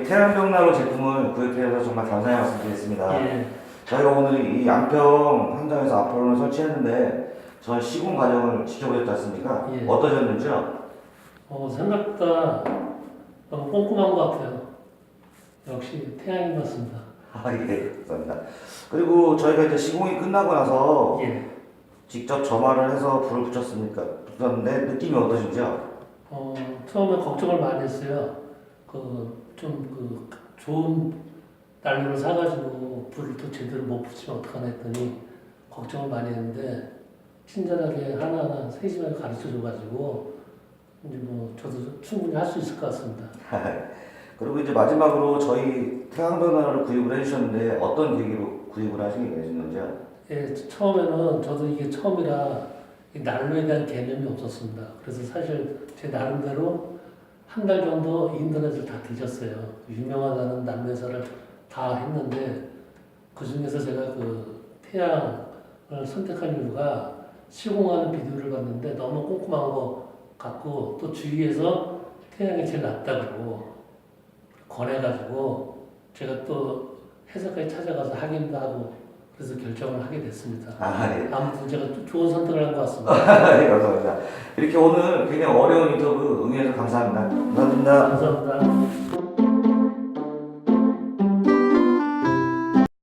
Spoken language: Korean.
태양병나루 제품을 구입해 주셔서 정말 감사의 말씀드리겠습니다. 예. 저희가 오늘 이 양평 현장에서 앞으로는 설치했는데 저희 시공 과정을 지켜보셨지 않습니까? 예. 어떠셨는지요? 생각보다 너무 꼼꼼한 것 같아요. 역시 태양인 것 같습니다. 아, 예, 감사합니다. 그리고 저희가 이제 시공이 끝나고 나서 예. 직접 점화를 해서 불을 붙였는데 느낌이 어떠신지요? 처음에 걱정을 많이 했어요. 좋은 난로를 사가지고 불을 또 제대로 못 붙이면 어떡하나 했더니 걱정을 많이 했는데 친절하게 하나하나 세심하게 가르쳐 줘가지고 이제 뭐 저도 충분히 할 수 있을 것 같습니다. 그리고 이제 마지막으로 저희 태양병나루를 구입을 해주셨는데 어떤 계기로 구입을 하시게 되셨는지요? 예, 처음에는 저도 이게 처음이라 이 난로에 대한 개념이 없었습니다. 그래서 사실 제 나름대로 한 달 정도 인터넷을 다 뒤졌어요. 유명하다는 난로 회사를 다 했는데 그 중에서 제가 그 태양을 선택한 이유가 시공하는 비디오를 봤는데 너무 꼼꼼한 거 같고 또 주위에서 태양이 제일 낫다고 권해가지고 제가 또 회사까지 찾아가서 확인도 하고 그래서 결정을 하게 됐습니다. 예. 아무튼 제가 또 좋은 선택을 한 것 같습니다. 네, 감사합니다. 이렇게 오늘 굉장히 어려운 인터뷰 응해주셔서 감사합니다. 감사합니다. 감사합니다.